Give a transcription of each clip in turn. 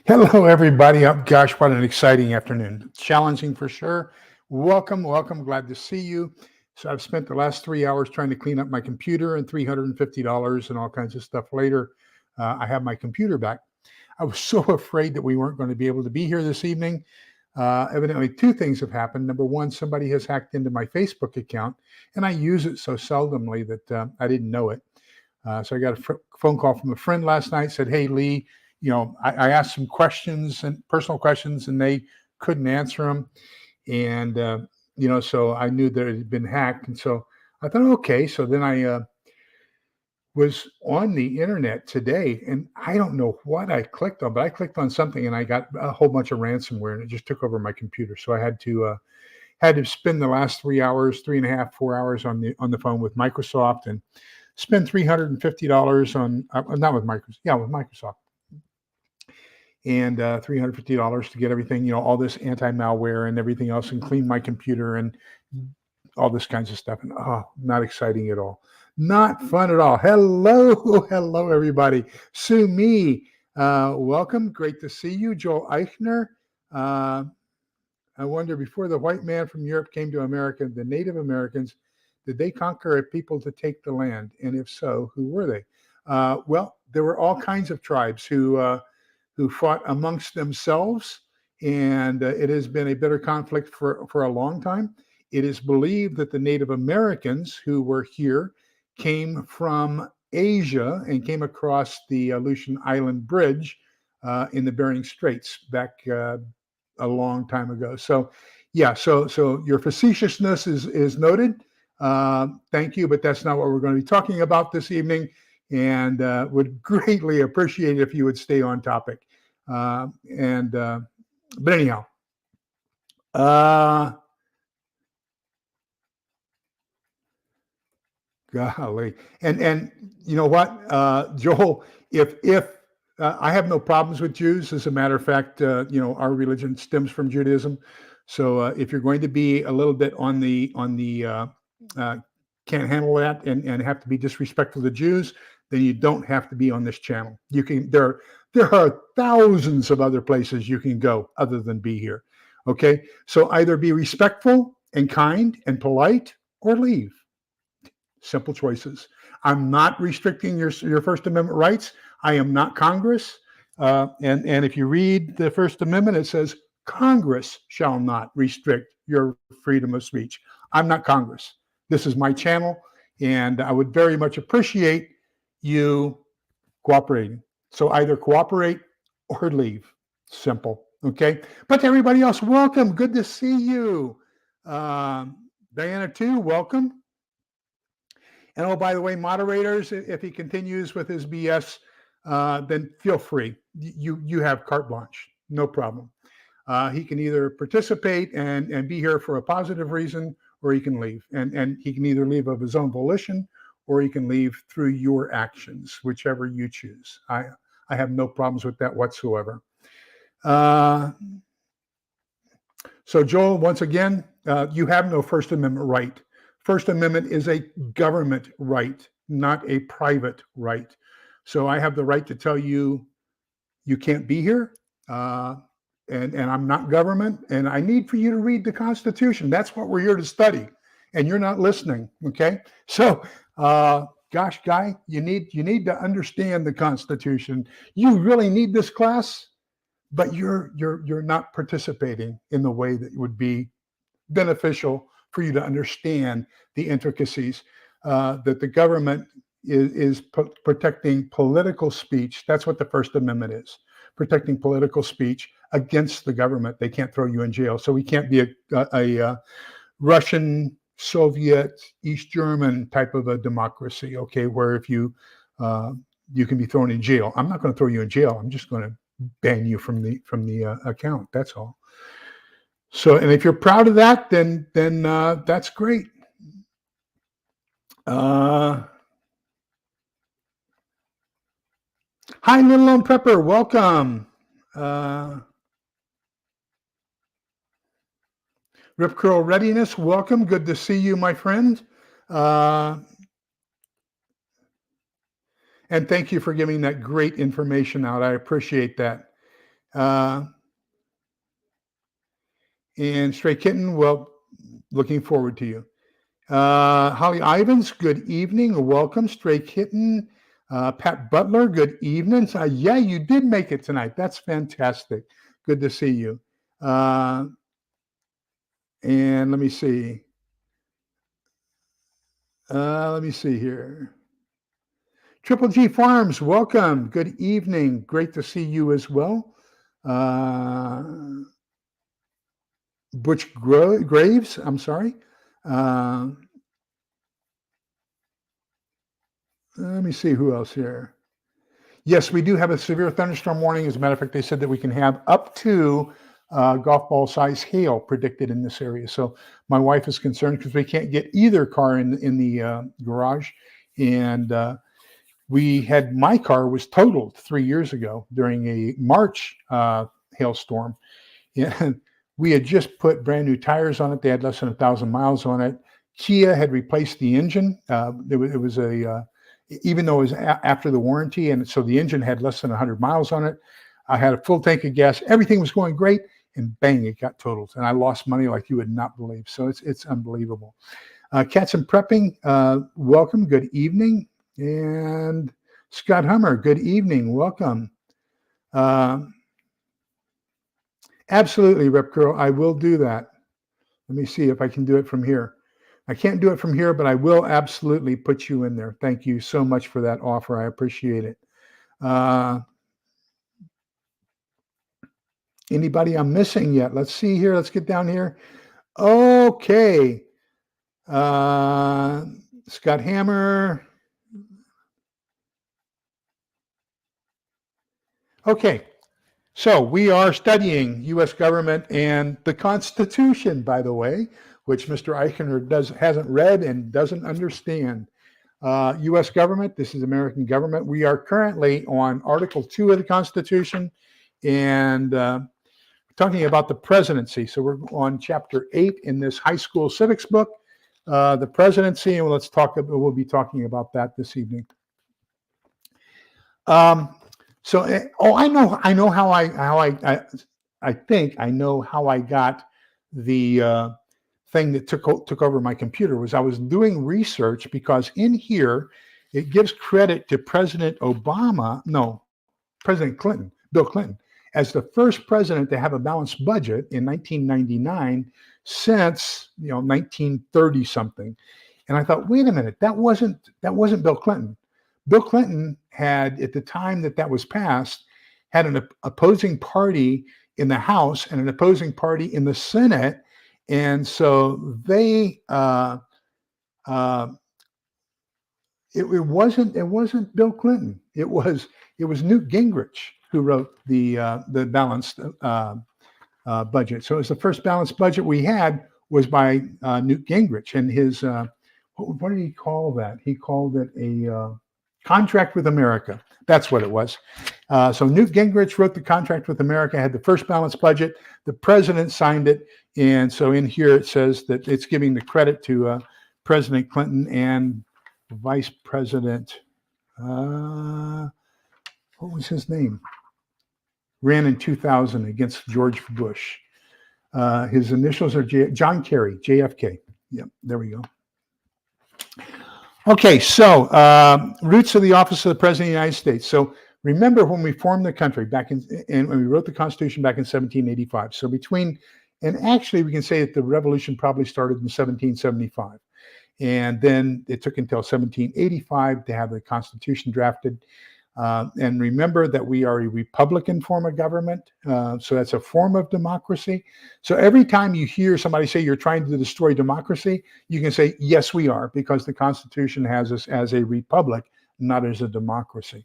Hello, everybody. Gosh, what an exciting afternoon. Challenging for sure. Welcome, welcome. Glad to see you. So, I've spent the last 3 hours trying to clean up my computer and $350 and all kinds of stuff later. I have my computer back. I was so afraid that we weren't going to be able to be here this evening. Evidently, two things have happened. Number one, somebody has hacked into my Facebook account, and I use it so seldomly that I didn't know it. So I got a phone call from a friend last night, said, "Hey, Lee, I asked some questions and personal questions, and they couldn't answer them." And, so I knew that it had been hacked. And so I thought, okay. So then I was on the internet today, and I don't know what I clicked on, but I clicked on something and I got a whole bunch of ransomware, and it just took over my computer. So I had to spend the last 3 hours, 3.5, 4 hours on the phone with Microsoft and spend $350 on not with Microsoft, yeah, with Microsoft, and $350 to get everything, all this anti-malware and everything else, and clean my computer and all this kinds of stuff. And not exciting at all, not fun at all. Hello, hello, everybody. Sue Me, welcome. Great to see you, Joel Eichner. I wonder, before the white man from Europe came to America, the Native Americans, did they conquer a people to take the land? And if so, who were they? Well, there were all kinds of tribes who fought amongst themselves, and it has been a bitter conflict for a long time. It is believed that the Native Americans who were here came from Asia and came across the Aleutian Island Bridge in the Bering Straits back a long time ago. So, yeah, so your facetiousness is noted. Thank you, but that's not what we're going to be talking about this evening, and would greatly appreciate it if you would stay on topic. But anyhow, golly, and you know what, Joel, if I have no problems with Jews. As a matter of fact, our religion stems from Judaism. So if you're going to be a little bit on the can't handle that and have to be disrespectful to Jews, then you don't have to be on this channel. You can there are thousands of other places you can go other than be here. Okay, so either be respectful and kind and polite, or leave. Simple choices. I'm not restricting your First Amendment rights. I am not Congress. And if you read the First Amendment, it says Congress shall not restrict your freedom of speech. I'm not Congress. This is my channel, and I would very much appreciate you cooperating. So either cooperate or leave. Simple. Okay. But to everybody else, welcome. Good to see you. Diana, too, welcome. And oh, by the way, moderators, if he continues with his BS, then feel free. You have carte blanche. No problem. He can either participate and be here for a positive reason, or he can leave. And he can either leave of his own volition, or he can leave through your actions, whichever you choose. I have no problems with that whatsoever. So, Joel, once again, you have no First Amendment right. First Amendment is a government right, not a private right. So I have the right to tell you you can't be here, and I'm not government, and I need for you to read the Constitution. That's what we're here to study, and you're not listening, okay? So, gosh, Guy, you need to understand the Constitution. You really need this class, but you're not participating in the way that would be beneficial for you to understand the intricacies, that the government is protecting political speech. That's what the First Amendment is, protecting political speech against the government. They can't throw you in jail. So we can't be a Russian, Soviet, East German type of a democracy, okay, where if you can be thrown in jail. I'm not going to throw you in jail. I'm just going to ban you from the account. That's all. So, and if you're proud of that, then that's great. Hi, Little Lone Pepper, welcome. Rip Curl Readiness, welcome. Good to see you, my friend. And thank you for giving that great information out. I appreciate that. And Stray Kitten, well, looking forward to you. Holly Ivans, good evening. Welcome, Stray Kitten. Pat Butler, good evening. Yeah, you did make it tonight. That's fantastic. Good to see you. And let me see. Let me see here. Triple G Farms, welcome. Good evening. Great to see you as well. Butch Graves, I'm sorry. Let me see who else here. Yes, we do have a severe thunderstorm warning. As a matter of fact, they said that we can have up to golf ball size hail predicted in this area. So my wife is concerned because we can't get either car in the garage. And my car was totaled 3 years ago during a March hailstorm. And we had just put brand new tires on it. They had less than 1,000 miles on it. Kia had replaced the engine. Even though it was after the warranty, and so the engine had less than 100 miles on it. I had a full tank of gas. Everything was going great, and bang, it got totaled. And I lost money like you would not believe. So it's unbelievable. Cats and Prepping, welcome. Good evening. And Scott Hummer, good evening. Welcome. Absolutely, Rep Curl. I will do that. Let me see if I can do it from here. I can't do it from here, but I will absolutely put you in there. Thank you so much for that offer. I appreciate it. Anybody I'm missing yet? Let's see here. Let's get down here. Okay. Scott Hammer. Okay. So we are studying U.S. government and the Constitution, by the way, which Mr. Eichner hasn't read and doesn't understand. U.S. government, this is American government. We are currently on Article 2 of the Constitution and talking about the presidency. So we're on Chapter 8 in this high school civics book, the presidency, and we'll be talking about that this evening. I know how I think I know how I got the thing that took over my computer. Was I was doing research because in here it gives credit to President Clinton, Bill Clinton, as the first president to have a balanced budget in 1999 since 1930 something. And I thought, wait a minute, that wasn't Bill Clinton. Bill Clinton had, at the time that was passed, had an opposing party in the House and an opposing party in the Senate, and so they it wasn't Bill Clinton. It was Newt Gingrich who wrote the balanced budget. So it was the first balanced budget we had was by Newt Gingrich, and his what did he call that? He called it a contract with America. That's what it was. So Newt Gingrich wrote the contract with America, had the first balanced budget. The president signed it. And so in here it says that it's giving the credit to President Clinton and Vice President, what was his name? Ran in 2000 against George Bush. His initials are John Kerry, JFK. Yep, there we go. Okay, so roots of the office of the President of the United States. So remember when we formed the country and when we wrote the Constitution back in 1785. So and actually we can say that the revolution probably started in 1775. And then it took until 1785 to have the Constitution drafted. And remember that we are a Republican form of government. So that's a form of democracy. So every time you hear somebody say you're trying to destroy democracy, you can say, yes, we are, because the Constitution has us as a republic, not as a democracy.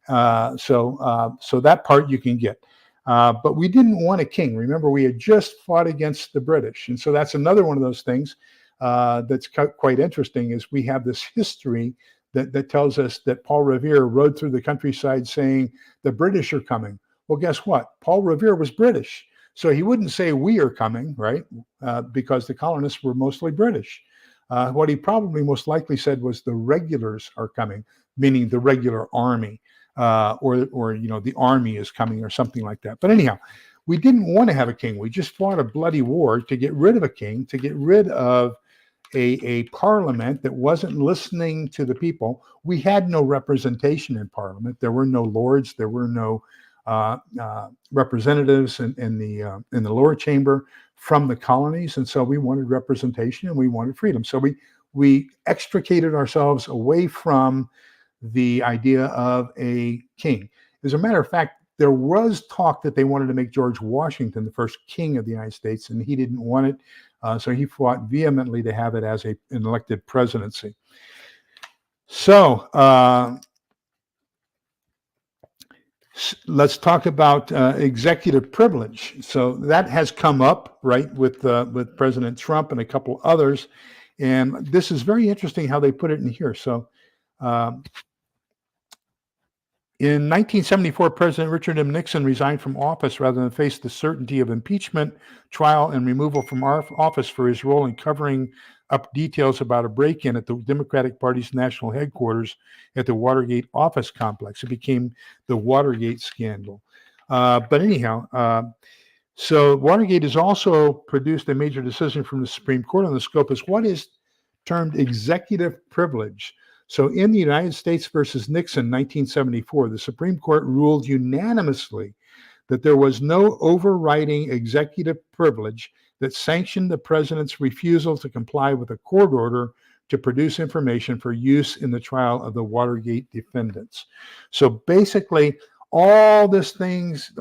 So that part you can get. But we didn't want a king. Remember, we had just fought against the British. And so that's another one of those things that's quite interesting is we have this history that tells us that Paul Revere rode through the countryside saying the British are coming. Well, guess what? Paul Revere was British. So he wouldn't say we are coming, right? Because the colonists were mostly British. What he probably most likely said was the regulars are coming, meaning the regular army. or the army is coming or something like that. But anyhow, we didn't want to have a king. We just fought a bloody war to get rid of a king, to get rid of a parliament that wasn't listening to the people. We had no representation in parliament. There were no lords. There were no representatives in the lower chamber from the colonies, and so we wanted representation and we wanted freedom. So we extricated ourselves away from the idea of a king. As a matter of fact, there was talk that they wanted to make George Washington the first king of the United States, and he didn't want it. So he fought vehemently to have it as an elected presidency. So let's talk about executive privilege. So that has come up, right, with President Trump and a couple others. And this is very interesting how they put it in here. So in 1974, President Richard M. Nixon resigned from office rather than face the certainty of impeachment, trial, and removal from office for his role in covering up details about a break-in at the Democratic Party's national headquarters at the Watergate office complex. It became the Watergate scandal. But anyhow, so Watergate has also produced a major decision from the Supreme Court on the scope as what is termed executive privilege. So in the United States versus Nixon, 1974, the Supreme Court ruled unanimously that there was no overriding executive privilege that sanctioned the president's refusal to comply with a court order to produce information for use in the trial of the Watergate defendants. So basically, all those things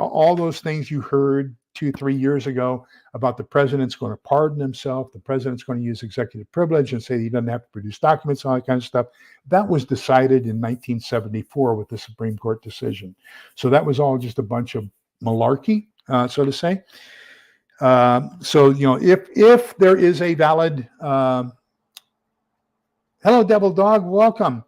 you heard 2-3 years ago about the president's going to pardon himself, the president's going to use executive privilege and say he doesn't have to produce documents, all that kind of stuff, that was decided in 1974 with the Supreme Court decision. So that was all just a bunch of malarkey, so to say. So, if there is a valid, hello, Devil Dog, welcome.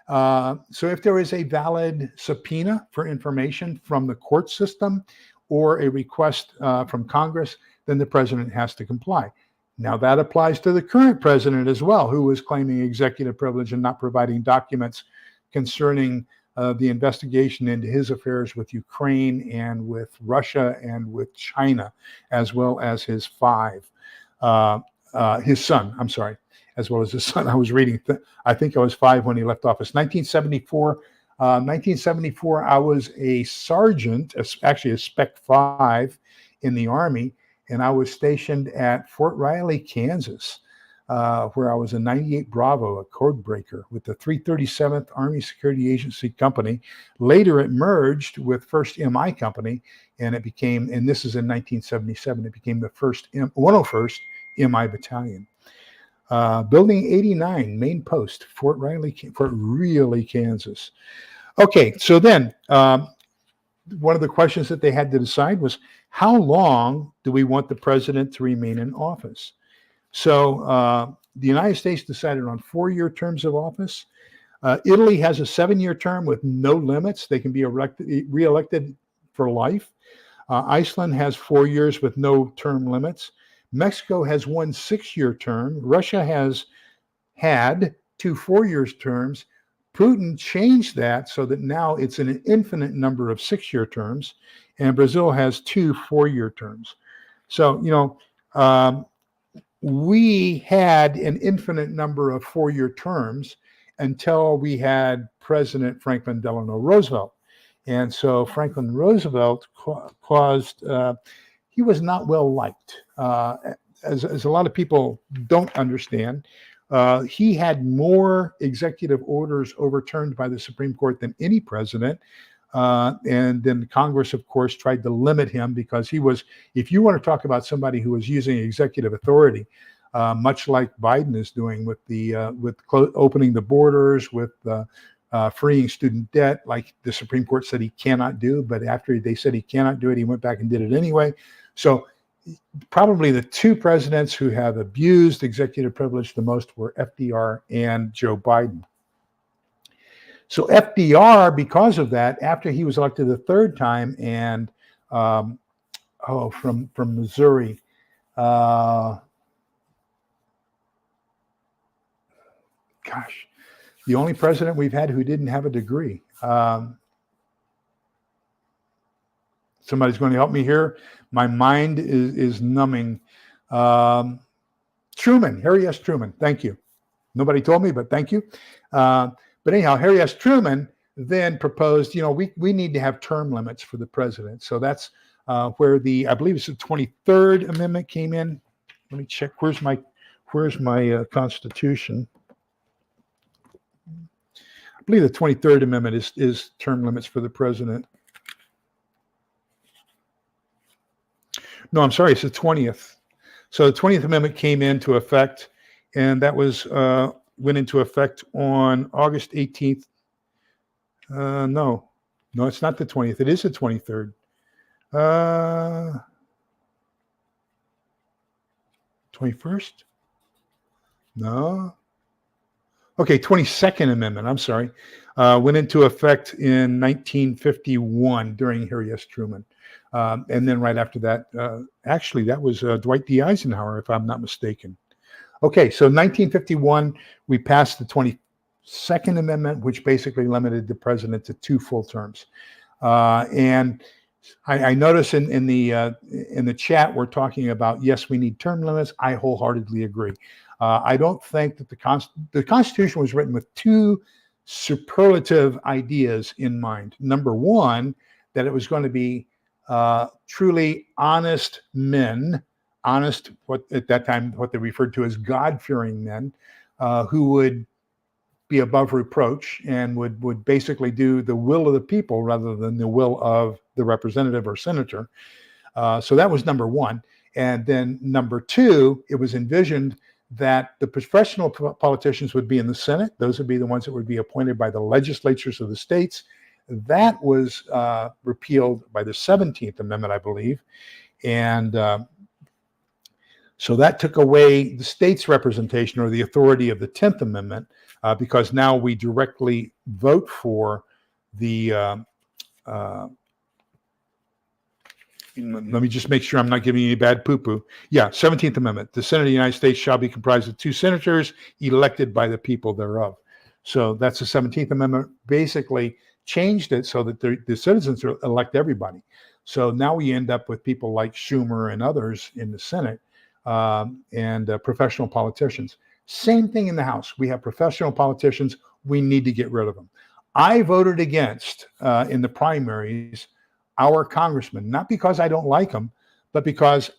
So if there is a valid subpoena for information from the court system or a request from Congress, then the president has to comply. Now that applies to the current president as well, who is claiming executive privilege and not providing documents concerning the investigation into his affairs with Ukraine and with Russia and with China, as well as his son, I'm sorry, as well as his son. I was reading, I think I was 5 when he left office. 1974, I was a sergeant, actually a Spec 5 in the Army, and I was stationed at Fort Riley, Kansas, where I was a 98 Bravo, a code breaker with the 337th Army Security Agency Company. Later, it merged with 1st MI Company, and it became, and this is in 1977, it became the 101st MI Battalion. Building 89, main post, Fort Riley, Kansas. Okay, so then one of the questions that they had to decide was, how long do we want the president to remain in office? So the United States decided on 4-year terms of office. Italy has a 7-year term with no limits. They can be reelected for life. Iceland has 4 years with no term limits. Mexico has 1 6-year term. Russia has had 2 4-year terms. Putin changed that so that now it's an infinite number of 6-year terms, and Brazil has 2 4-year terms. So, we had an infinite number of 4-year terms until we had President Franklin Delano Roosevelt. And so Franklin Roosevelt he was not well liked. As a lot of people don't understand, he had more executive orders overturned by the Supreme Court than any president. And then Congress, of course, tried to limit him because he was, if you want to talk about somebody who was using executive authority, much like Biden is doing with opening the borders, with freeing student debt, like the Supreme Court said he cannot do, but after they said he cannot do it, he went back and did it anyway. So probably the 2 presidents who have abused executive privilege the most were FDR and Joe Biden. So FDR, because of that, after he was elected the 3rd time, and from Missouri, the only president we've had who didn't have a degree. Somebody's going to help me here. My mind is numbing. Truman, Harry S. Truman. Thank you. Nobody told me, but thank you. But anyhow, Harry S. Truman then proposed, we need to have term limits for the president. So that's where I believe it's the 23rd Amendment came in. Let me check. Where's my Constitution? I believe the 23rd Amendment is term limits for the president. No, I'm sorry, it's the 20th. So the 20th Amendment came into effect, and that went into effect on August 18th. No, it's not the 20th. It is the 23rd. 21st? No. Okay, 22nd Amendment, I'm sorry, went into effect in 1951 during Harry S. Truman. And then right after that, actually, that was Dwight D. Eisenhower, if I'm not mistaken. Okay, so 1951, we passed the 22nd Amendment, which basically limited the president to 2 full terms. And I notice in the chat, we're talking about, yes, we need term limits. I wholeheartedly agree. I don't think that the Constitution was written with 2 superlative ideas in mind. Number one, that it was going to be truly honest men, what at that time what they referred to as God-fearing men, who would be above reproach and would basically do the will of the people rather than the will of the representative or senator. So that was number one. And then number two, it was envisioned that the professional politicians would be in the Senate. Those would be the ones that would be appointed by the legislatures of the states. That was repealed by the 17th Amendment, I believe. And so that took away the state's representation or the authority of the 10th Amendment, because now we directly vote for the let me just make sure I'm not giving you any bad poo-poo. Yeah, 17th Amendment. The Senate of the United States shall be comprised of 2 senators elected by the people thereof. So that's the 17th Amendment. Basically changed it so that the citizens elect everybody. So now we end up with people like Schumer and others in the Senate and professional politicians. Same thing in the House. We have professional politicians. We need to get rid of them. I voted against in the primaries our congressman, not because I don't like him, but because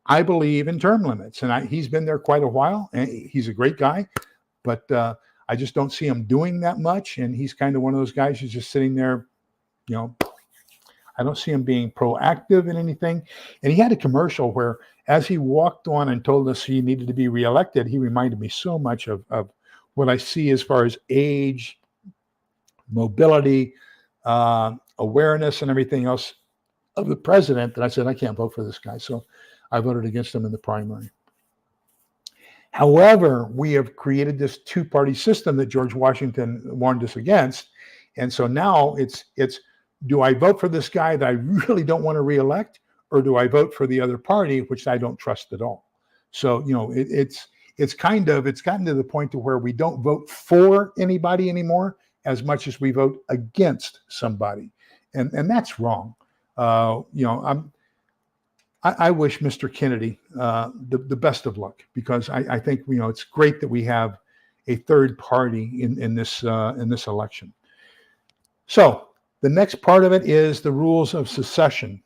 I believe in term limits. And he's been there quite a while, and he's a great guy, but I just don't see him doing that much. And he's kind of one of those guys who's just sitting there, I don't see him being proactive in anything. And he had a commercial where, as he walked on and told us he needed to be reelected, he reminded me so much of what I see as far as age, mobility, awareness, and everything else of the president, that I said, I can't vote for this guy. So I voted against him in the primary. However, we have created this 2-party system that George Washington warned us against. And so now it's do I vote for this guy that I really don't want to reelect, or do I vote for the other party, which I don't trust at all? So, it's gotten to the point to where we don't vote for anybody anymore as much as we vote against somebody. And that's wrong. I wish Mr. Kennedy the best of luck, because I think it's great that we have a third party in this election. So the next part of it is the rules of succession.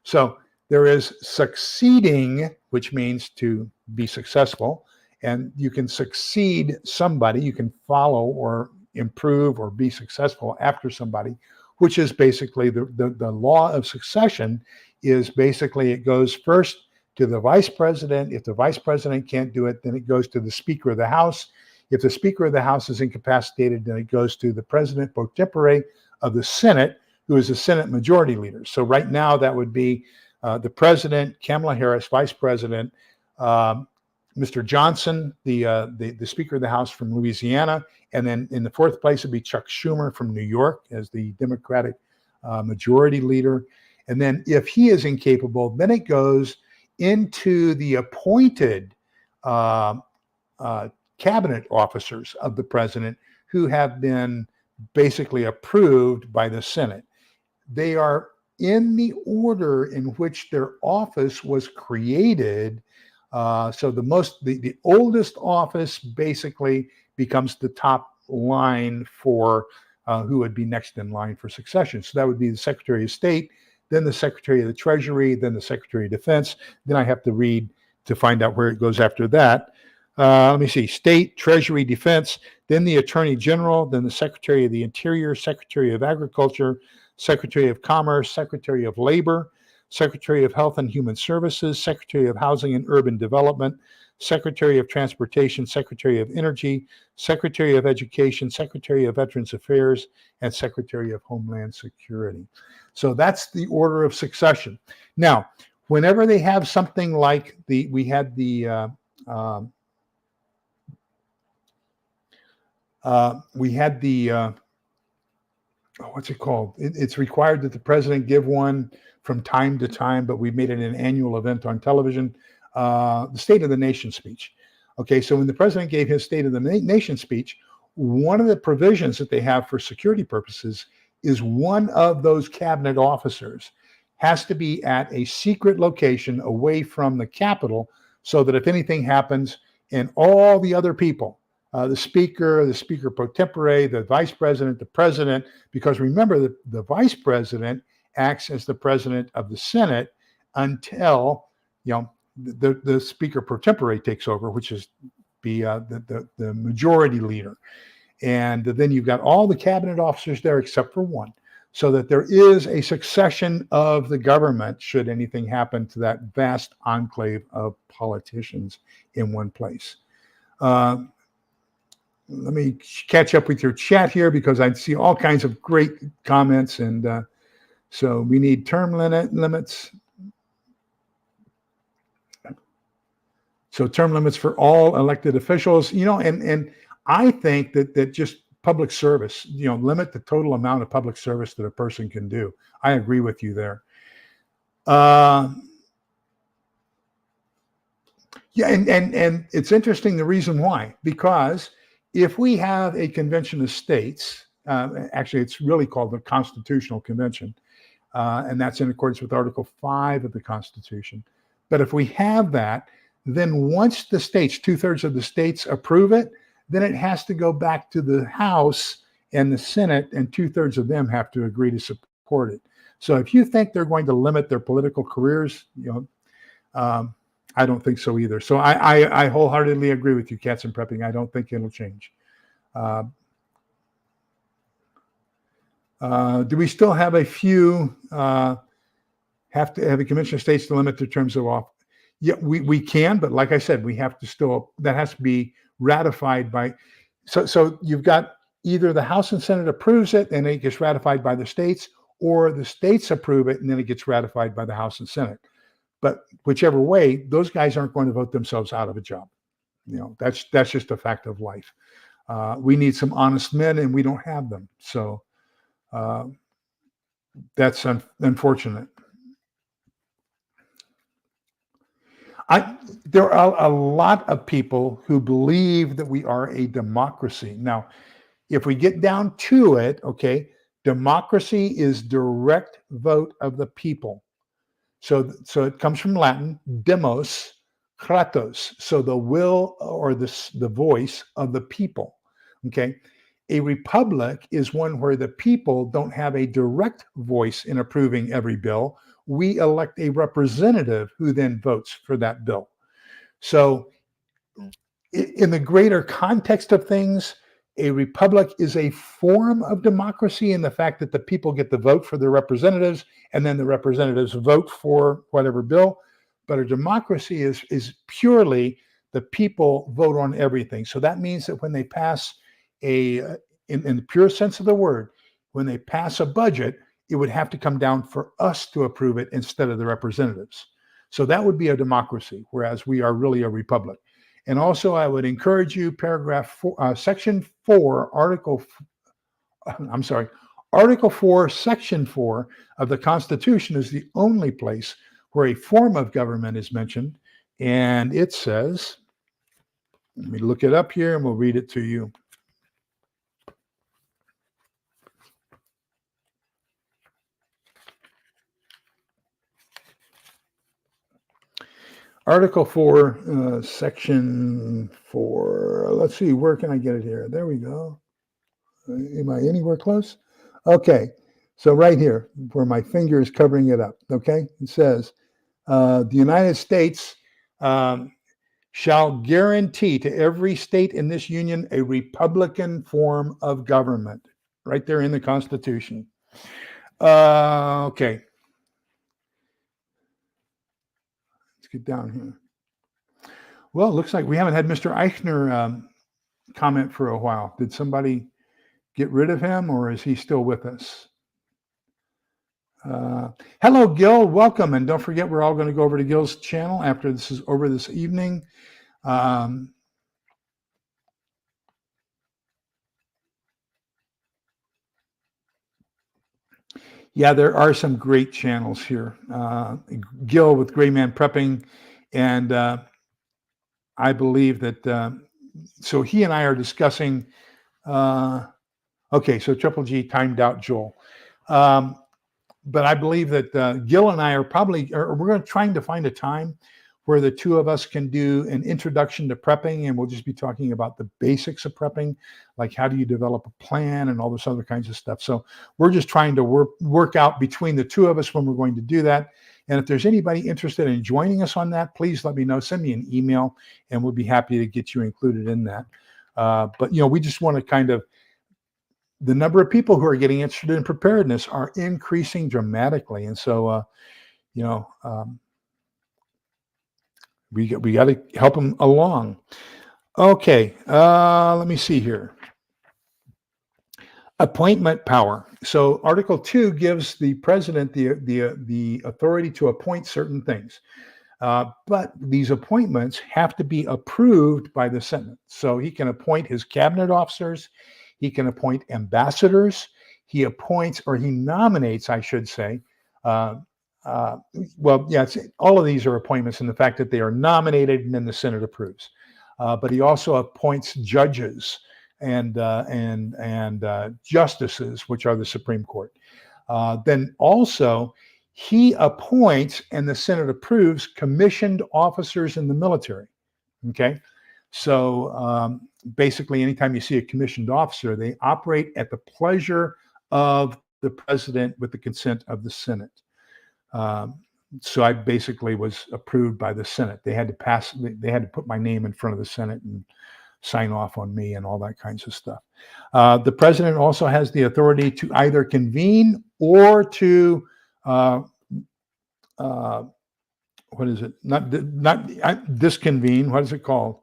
So there is succeeding, which means to be successful, and you can succeed somebody. You can follow or improve or be successful after somebody, which is basically the law of succession. Is basically, it goes first to the vice president. If the vice president can't do it, then it goes to the Speaker of the House. If the Speaker of the House is incapacitated, then it goes to the President pro tempore of the Senate, who is the Senate Majority Leader. So right now that would be the President, Kamala Harris, Vice President, Mr. Johnson, the Speaker of the House from Louisiana, and then in the 4th place would be Chuck Schumer from New York as the Democratic Majority Leader. And then if he is incapable, then it goes into the appointed cabinet officers of the president, who have been basically approved by the Senate. They are in the order in which their office was created. So the oldest office basically becomes the top line for who would be next in line for succession. So that would be the Secretary of State, then the Secretary of the Treasury, then the Secretary of Defense. Then I have to read to find out where it goes after that. Let me see, State, Treasury, Defense, then the Attorney General, then the Secretary of the Interior, Secretary of Agriculture, Secretary of Commerce, Secretary of Labor, Secretary of Health and Human Services, Secretary of Housing and Urban Development, Secretary of Transportation, Secretary of Energy, Secretary of Education, Secretary of Veterans Affairs, and Secretary of Homeland Security. So that's the order of succession. Now, whenever they have something like we had the what's it called? It's required that the president give one from time to time, but we made it an annual event on television, the State of the Nation speech. Okay, so when the president gave his State of the Nation speech, one of the provisions that they have for security purposes is one of those cabinet officers has to be at a secret location away from the Capitol, so that if anything happens, and all the other people, the speaker pro tempore, the vice president, the president, because remember the vice president acts as the president of the Senate until the speaker pro tempore takes over, which is the majority leader. And then you've got all the cabinet officers there except for one, so that there is a succession of the government should anything happen to that vast enclave of politicians in one place. Let me catch up with your chat here because I see all kinds of great comments. And so we need term limits. So term limits for all elected officials, and I think that just public service, limit the total amount of public service that a person can do. I agree with you there. Yeah, and it's interesting the reason why, because if we have a convention of states, actually it's really called the Constitutional Convention, and that's in accordance with Article 5 of the Constitution. But if we have that, then once the states, 2/3 of the states approve it, then it has to go back to the House and the Senate, and 2/3 of them have to agree to support it. So if you think they're going to limit their political careers, I don't think so either. So I wholeheartedly agree with you, Cats and Prepping. I don't think it'll change. Do we still have a few have to have a convention of states to limit their terms of office? Yeah, we can, but like I said, we have to still, that has to be ratified by, so you've got either the House and Senate approves it and it gets ratified by the states, or the states approve it and then it gets ratified by the House and Senate. But whichever way, those guys aren't going to vote themselves out of a job. That's just a fact of life. We need some honest men, and we don't have them. So that's unfortunate. There are a lot of people who believe that we are a democracy. Now, if we get down to it, okay, democracy is direct vote of the people. So it comes from Latin, demos, kratos. So the will or the voice of the people. Okay. A republic is one where the people don't have a direct voice in approving every bill. We elect a representative who then votes for that bill. So in the greater context of things, a republic is a form of democracy in the fact that the people get the vote for their representatives, and then the representatives vote for whatever bill. But a democracy is purely the people vote on everything. So that means that when they pass in the pure sense of the word, when they pass a budget, it would have to come down for us to approve it instead of the representatives. So that would be a democracy, whereas we are really a republic. And also, I would encourage you, Section 4, Article 4, Section 4 of the Constitution is the only place where a form of government is mentioned. And it says, let me look it up here and we'll read it to you. Article 4, Section 4. Let's see, where can I get it here? There we go. Am I anywhere close? Okay, so right here, where my finger is covering it up, okay? It says, the United States shall guarantee to every state in this union a republican form of government. Right there in the Constitution. Okay. Let's get down here. Well, it looks like we haven't had Mr. Eichner comment for a while. Did somebody get rid of him, or is he still with us? Hello, Gil. Welcome. And don't forget, we're all going to go over to Gil's channel after this is over this evening. Yeah, there are some great channels here. Gil with Gray Man Prepping, and I believe that, so he and I are discussing, okay, so Triple G timed out Joel. But I believe that Gil and I are we're going to trying to find a time where the two of us can do an introduction to prepping, and we'll just be talking about the basics of prepping, like how do you develop a plan and all this other kinds of stuff. So we're just trying to work out between the two of us when we're going to do that. And if there's anybody interested in joining us on that, please let me know. Send me an email, and we'll be happy to get you included in that. But, we just want to kind of, the number of people who are getting interested in preparedness are increasing dramatically. And so, we got to help them along. Okay, let me see here. Appointment power. So Article 2 gives the president the authority to appoint certain things. But these appointments have to be approved by the Senate. So he can appoint his cabinet officers. He can appoint ambassadors. He appoints, or he nominates, I should say. All of these are appointments in the fact that they are nominated and then the Senate approves. But he also appoints judges and justices, which are the Supreme Court. Then also, he appoints and the Senate approves commissioned officers in the military. Okay, so basically, anytime you see a commissioned officer, they operate at the pleasure of the president with the consent of the Senate. So I basically was approved by the Senate. They had to put my name in front of the Senate and sign off on me and all that kinds of stuff. The president also has the authority to either convene or to what is it? Not disconvene. What is it called?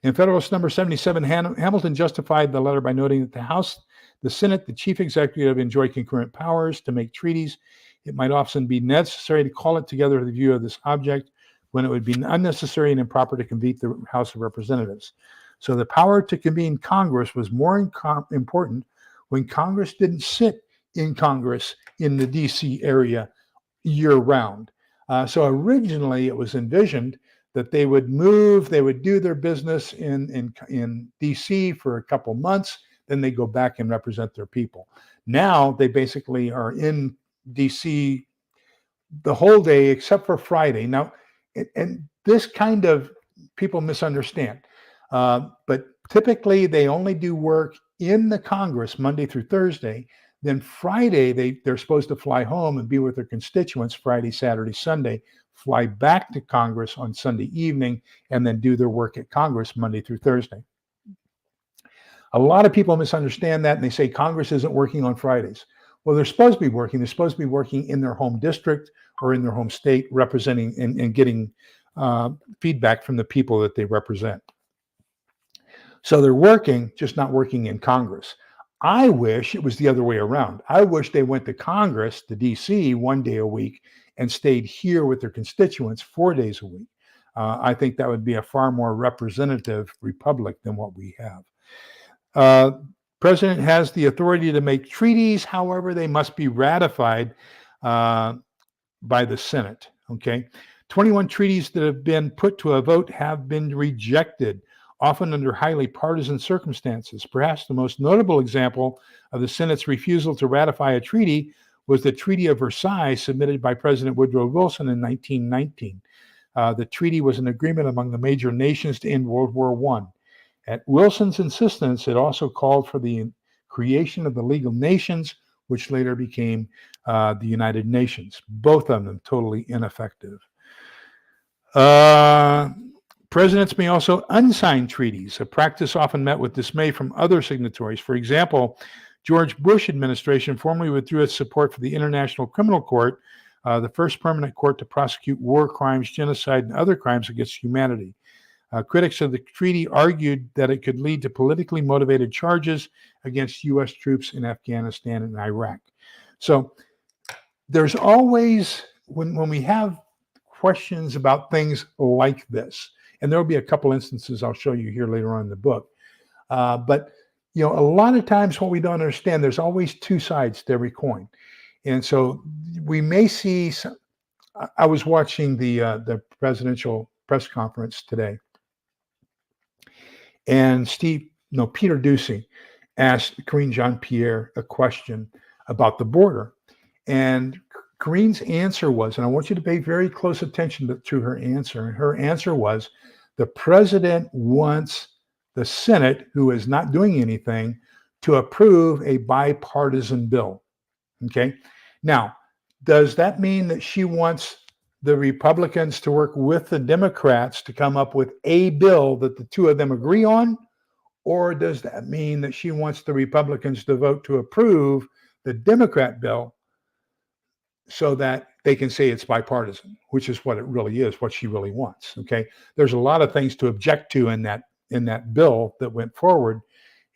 In Federalist Number 77, Hamilton justified the letter by noting that the House, the Senate, the chief executive enjoy concurrent powers to make treaties. It might often be necessary to call it together with the view of this object, when it would be unnecessary and improper to convene the House of Representatives. So the power to convene Congress was more important when Congress didn't sit in Congress in the D.C. area year-round. So originally it was envisioned that they would do their business in D.C. for a couple months, then they go back and represent their people. Now they basically are in D.C. the whole day except for Friday. Now, and this kind of people misunderstand, but typically they only do work in the Congress Monday through Thursday. Then Friday, they're supposed to fly home and be with their constituents Friday, Saturday, Sunday, fly back to Congress on Sunday evening, and then do their work at Congress Monday through Thursday. A lot of people misunderstand that, and they say Congress isn't working on Fridays. Well, they're supposed to be working. They're supposed to be working in their home district or in their home state, representing and getting feedback from the people that they represent. So they're working, just not working in Congress. I wish it was the other way around. I wish they went to Congress, to DC, 1 day a week and stayed here with their constituents 4 days a week. I think that would be a far more representative republic than what we have. President has the authority to make treaties. However, they must be ratified by the Senate. Okay, 21 treaties that have been put to a vote have been rejected, often under highly partisan circumstances. Perhaps the most notable example of the Senate's refusal to ratify a treaty was the Treaty of Versailles, submitted by President Woodrow Wilson in 1919. The treaty was an agreement among the major nations to end World War I. At Wilson's insistence, it also called for the creation of the League of Nations, which later became the United Nations. Both of them totally ineffective. Presidents may also unsign treaties, a practice often met with dismay from other signatories. For example, George Bush administration formally withdrew its support for the International Criminal Court, the first permanent court to prosecute war crimes, genocide, and other crimes against humanity. Critics of the treaty argued that it could lead to politically motivated charges against U.S. troops in Afghanistan and Iraq. So there's always, when we have questions about things like this, and there will be a couple instances I'll show you here later on in the book, but a lot of times what we don't understand, there's always two sides to every coin. And so we may see I was watching the presidential press conference today, and Peter Doocy asked Karine Jean-Pierre a question about the border. And Karine's answer was, and I want you to pay very close attention to her answer. And her answer was, the president wants the Senate, who is not doing anything, to approve a bipartisan bill. Okay. Now, does that mean that she wants the Republicans to work with the Democrats to come up with a bill that the two of them agree on? Or does that mean that she wants the Republicans to vote to approve the Democrat bill so that they can say it's bipartisan, which is what it really is, what she really wants? Okay. There's a lot of things to object to in that bill that went forward.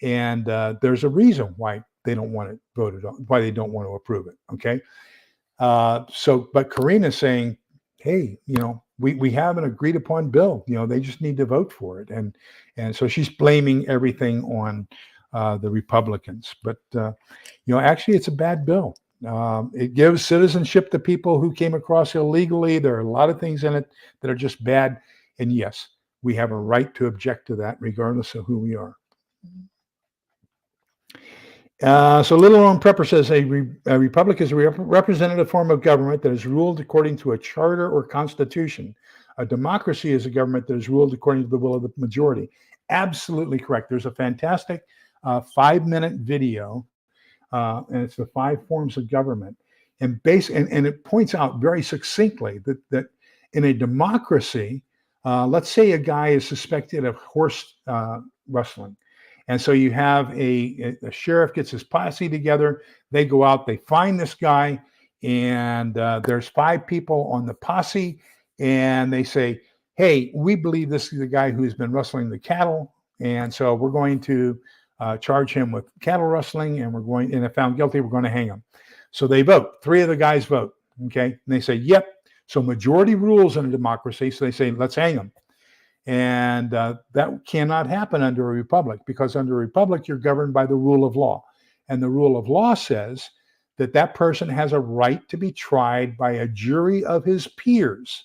And there's a reason why they don't want it voted on, why they don't want to approve it. Okay. But Karine is saying, hey, we have an agreed upon bill, they just need to vote for it. And so she's blaming everything on the Republicans. But, actually it's a bad bill. It gives citizenship to people who came across illegally. There are a lot of things in it that are just bad. And yes, we have a right to object to that regardless of who we are. So Little Lone Prepper says a republic is a representative form of government that is ruled according to a charter or constitution. A democracy is a government that is ruled according to the will of the majority. Absolutely correct. There's a fantastic 5-minute video, and it's the 5 forms of government. And it points out very succinctly that in a democracy, let's say a guy is suspected of horse rustling. And so you have a sheriff gets his posse together. They go out, they find this guy, and there's 5 people on the posse, and they say, hey, we believe this is the guy who's been rustling the cattle, and so we're going to charge him with cattle rustling, and if found guilty, we're going to hang him. So they vote. 3 of the guys vote, okay? And they say, yep. So majority rules in a democracy, so they say, let's hang him. And that cannot happen under a republic, because under a republic, you're governed by the rule of law. And the rule of law says that that person has a right to be tried by a jury of his peers,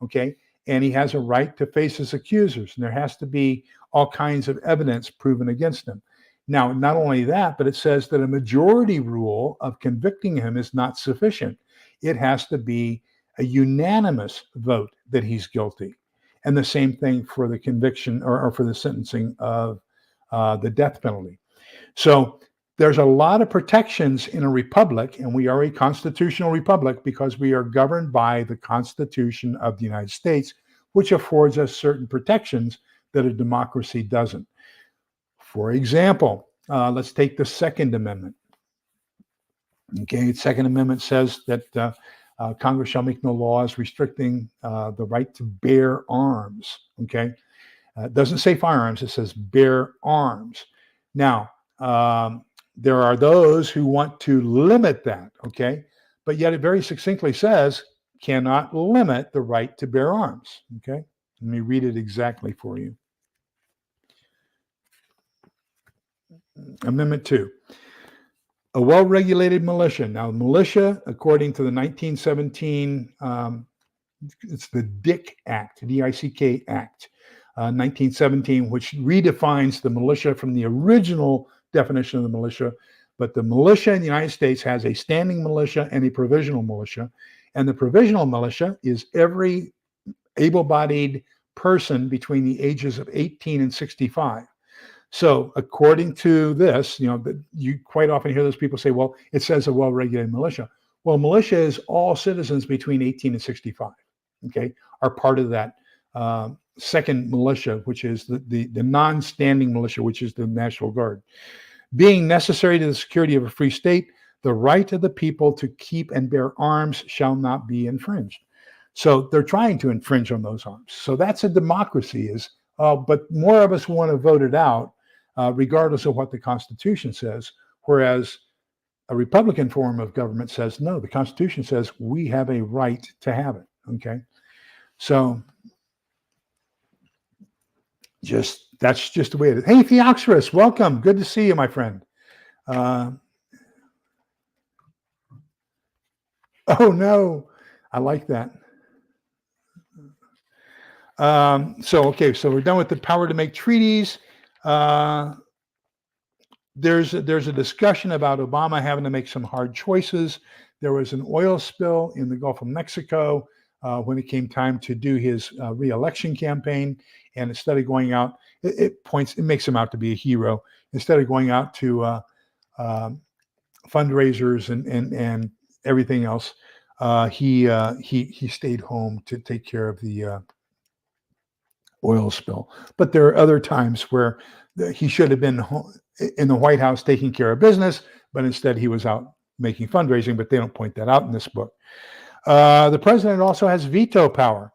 okay? And he has a right to face his accusers. And there has to be all kinds of evidence proven against him. Now, not only that, but it says that a majority rule of convicting him is not sufficient. It has to be a unanimous vote that he's guilty. And the same thing for the conviction or for the sentencing of the death penalty. So there's a lot of protections in a republic, and we are a constitutional republic because we are governed by the Constitution of the United States, which affords us certain protections that a democracy doesn't. For example, let's take the Second Amendment. Okay, the Second Amendment says that Congress shall make no laws restricting the right to bear arms. Okay, it doesn't say firearms; it says bear arms. Now, there are those who want to limit that. Okay, but yet it very succinctly says cannot limit the right to bear arms. Okay, let me read it exactly for you. Amendment 2. A well-regulated militia. Now, militia, according to the 1917, it's the DICK Act, D-I-C-K Act, 1917, which redefines the militia from the original definition of the militia, But the militia in the United States has a standing militia and a provisional militia. And the provisional militia is every able-bodied person between the ages of 18 and 65. So according to this, you quite often hear those people say, well, it says a well-regulated militia. Well, militia is all citizens between 18 and 65, okay, are part of that second militia, which is the non-standing militia, which is the National Guard. Being necessary to the security of a free state, the right of the people to keep and bear arms shall not be infringed. So they're trying to infringe on those arms. So that's a democracy, but more of us want to vote it out, regardless of what the Constitution says, whereas a Republican form of government says, no, the Constitution says we have a right to have it, okay? So that's just the way it is. Hey, Theoxorus, welcome. Good to see you, my friend. Oh, no. I like that. So we're done with the power to make treaties. There's a discussion about Obama having to make some hard choices. There was an oil spill in the Gulf of Mexico when it came time to do his re-election campaign. And instead of going out, it makes him out to be a hero. Instead of going out to fundraisers and everything else, he stayed home to take care of the oil spill. But there are other times where he should have been in the White House taking care of business, but instead he was out making fundraising, but they don't point that out in this book. The president also has veto power.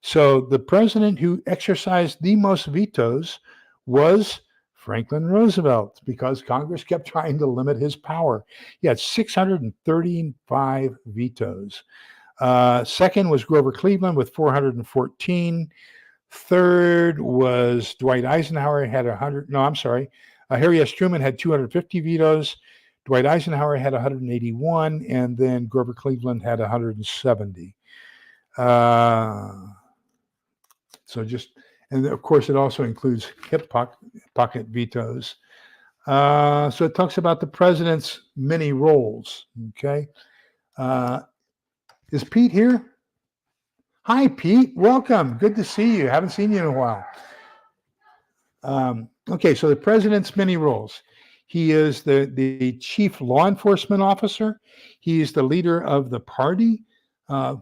So the president who exercised the most vetoes was Franklin Roosevelt, because Congress kept trying to limit his power. He had 635 vetoes. Second was Grover Cleveland with 414. Third was Dwight Eisenhower, had 100. No, I'm sorry. Harry S. Truman had 250 vetoes. Dwight Eisenhower had 181, and then Grover Cleveland had 170. And of course, it also includes hip pocket vetoes. So it talks about the president's many roles. Okay. Is Pete here? Hi, Pete. Welcome. Good to see you. Haven't seen you in a while. Okay, so the president's many roles. He is the chief law enforcement officer. He is the leader of the party,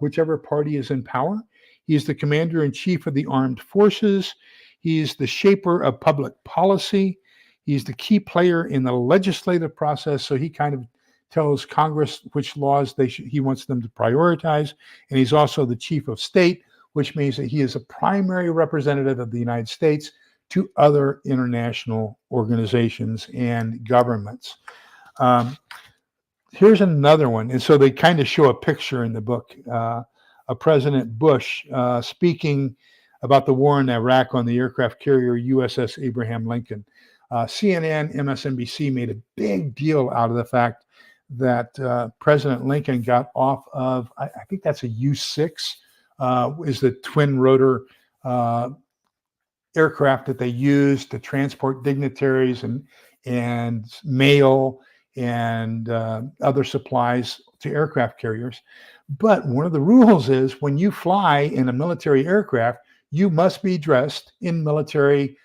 whichever party is in power. He is the commander-in-chief of the armed forces. He is the shaper of public policy. He's the key player in the legislative process, so he kind of tells Congress which laws he wants them to prioritize. And he's also the chief of state, which means that he is a primary representative of the United States to other international organizations and governments. Here's another one. And so they kind of show a picture in the book of President Bush speaking about the war in Iraq on the aircraft carrier USS Abraham Lincoln. CNN, MSNBC made a big deal out of the fact that President Lincoln got off of, I think that's a U-6, is the twin rotor aircraft that they use to transport dignitaries and mail and other supplies to aircraft carriers. But one of the rules is when you fly in a military aircraft, you must be dressed in military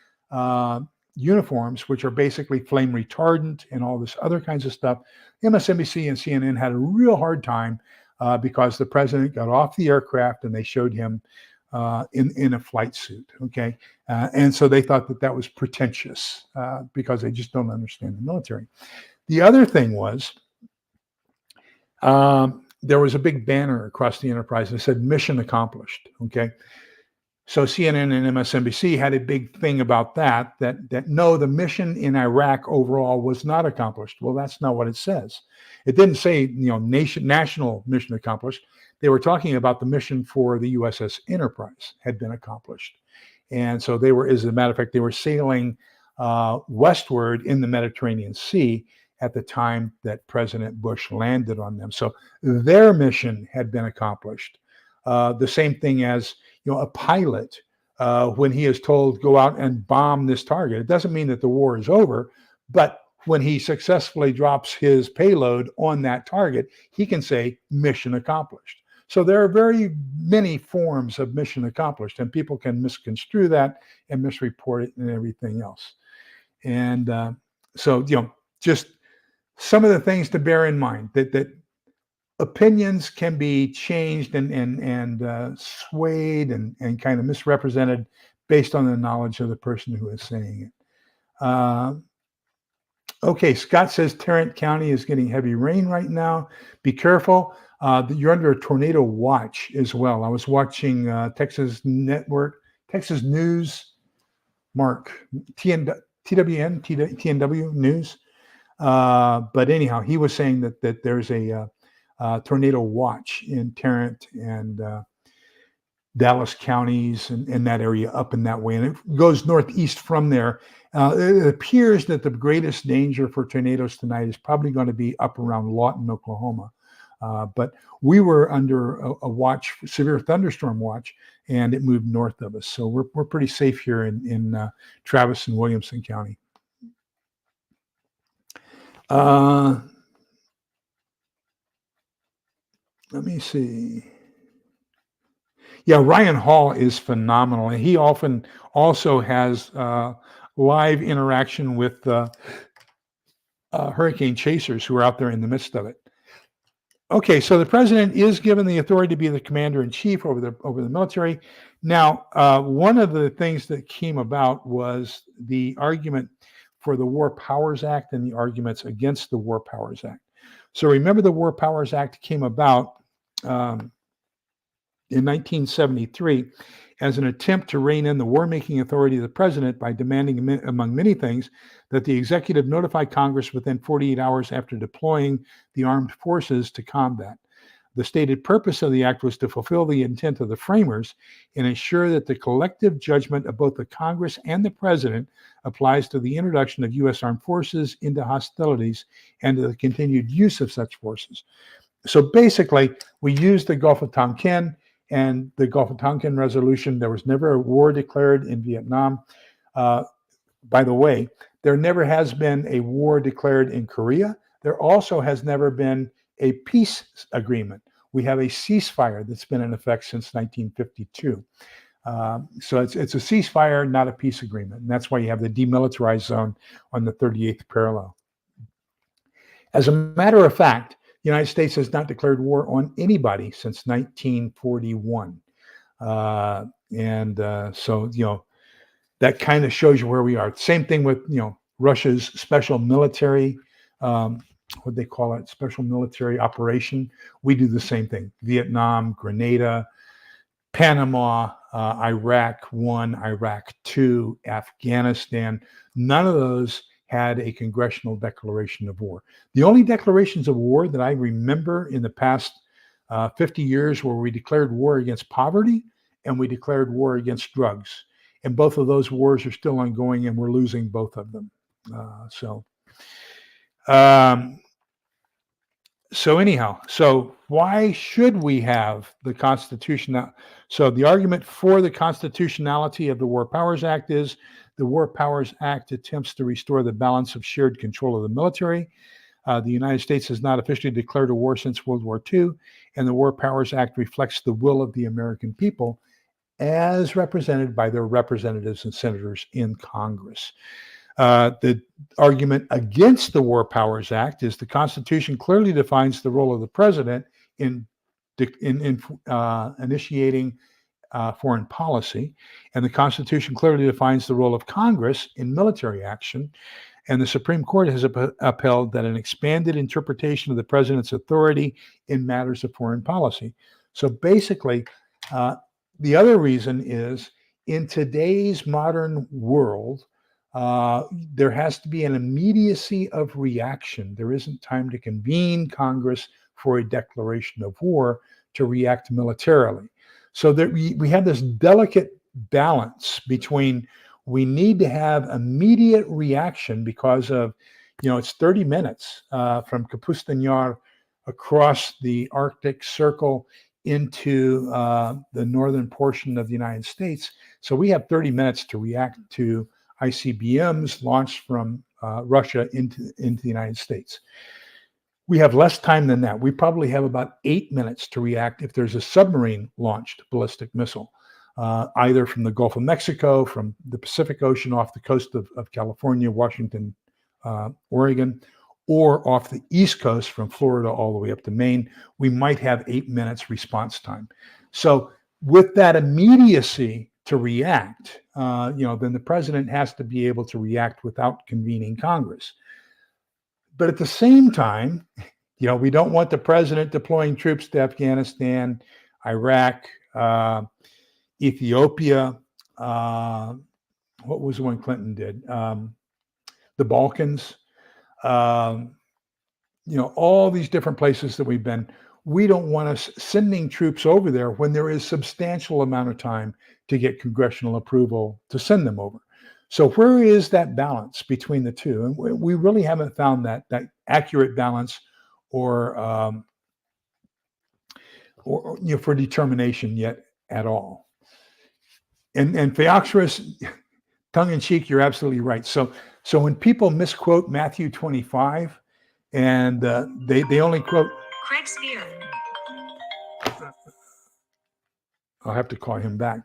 uniforms, which are basically flame retardant and all this other kinds of stuff. MSNBC and CNN had a real hard time because the president got off the aircraft and they showed him in a flight suit. Okay. And so they thought that was pretentious because they just don't understand the military. The other thing was there was a big banner across the Enterprise that said mission accomplished. Okay. So CNN and MSNBC had a big thing about that no, the mission in Iraq overall was not accomplished. Well, that's not what it says. It didn't say, national mission accomplished. They were talking about the mission for the USS Enterprise had been accomplished. And so they were, as a matter of fact, they were sailing westward in the Mediterranean Sea at the time that President Bush landed on them. So their mission had been accomplished. The same thing as, a pilot, when he is told, go out and bomb this target. It doesn't mean that the war is over, but when he successfully drops his payload on that target, he can say mission accomplished. So there are very many forms of mission accomplished, and people can misconstrue that and misreport it and everything else. And so, just some of the things to bear in mind, that opinions can be changed and swayed and kind of misrepresented based on the knowledge of the person who is saying it. Okay, Scott says Tarrant County is getting heavy rain right now. Be careful. You're under a tornado watch as well. I was watching Texas News, TWN News. But anyhow, he was saying that there's a tornado watch in Tarrant and Dallas counties and that area up in that way. And it goes northeast from there. It appears that the greatest danger for tornadoes tonight is probably going to be up around Lawton, Oklahoma. But we were under a watch, severe thunderstorm watch, and it moved north of us. So we're pretty safe here in Travis and Williamson County. Let me see. Yeah, Ryan Hall is phenomenal, and he often also has live interaction with hurricane chasers who are out there in the midst of it. Okay, so the president is given the authority to be the commander-in-chief over the military. Now, one of the things that came about was the argument for the War Powers Act and the arguments against the War Powers Act. So remember, the War Powers Act came about in 1973 as an attempt to rein in the war-making authority of the president by demanding, among many things, that the executive notify Congress within 48 hours after deploying the armed forces to combat. The stated purpose of the act was to fulfill the intent of the framers and ensure that the collective judgment of both the Congress and the president applies to the introduction of U.S. armed forces into hostilities and to the continued use of such forces. So basically, we used the Gulf of Tonkin and the Gulf of Tonkin resolution. There was never a war declared in Vietnam. By the way, there never has been a war declared in Korea. There also has never been a peace agreement. We have a ceasefire that's been in effect since 1952. So it's a ceasefire, not a peace agreement. And that's why you have the demilitarized zone on the 38th parallel. As a matter of fact, the United States has not declared war on anybody since 1941. So, that kind of shows you where we are. Same thing with, Russia's special military, what they call it, special military operation. We do the same thing. Vietnam, Grenada, Panama, Iraq 1, Iraq 2, Afghanistan. None of those had a congressional declaration of war. The only declarations of war that I remember in the past 50 years where we declared war against poverty and we declared war against drugs. And both of those wars are still ongoing, and we're losing both of them. So anyhow, so why should we have the Constitution? So the argument for the constitutionality of the War Powers Act is the War Powers Act attempts to restore the balance of shared control of the military. The United States has not officially declared a war since World War II, and the War Powers Act reflects the will of the American people as represented by their representatives and senators in Congress. The argument against the War Powers Act is the Constitution clearly defines the role of the president in initiating foreign policy, and the Constitution clearly defines the role of Congress in military action. And the Supreme Court has upheld that an expanded interpretation of the president's authority in matters of foreign policy. So basically, the other reason is in today's modern world, there has to be an immediacy of reaction. There isn't time to convene Congress for a declaration of war to react militarily. So that we have this delicate balance between we need to have immediate reaction because of, it's 30 minutes from Kapustin Yar across the Arctic Circle into the northern portion of the United States. So we have 30 minutes to react to ICBMs launched from Russia into the United States. We have less time than that. We probably have about 8 minutes to react if there's a submarine-launched ballistic missile, either from the Gulf of Mexico, from the Pacific Ocean off the coast of California, Washington, Oregon, or off the East Coast from Florida all the way up to Maine. We might have 8 minutes response time. So with that immediacy to react, then the president has to be able to react without convening Congress. But at the same time, we don't want the president deploying troops to Afghanistan, Iraq, Ethiopia. What was the one Clinton did? The Balkans. All these different places that we've been. We don't want us sending troops over there when there is substantial amount of time to get congressional approval to send them over. So where is that balance between the two? And we really haven't found that accurate balance or for determination yet at all. And Theoxorus, tongue-in-cheek, you're absolutely right. So when people misquote Matthew 25 and they only quote Craig Spear. I'll have to call him back.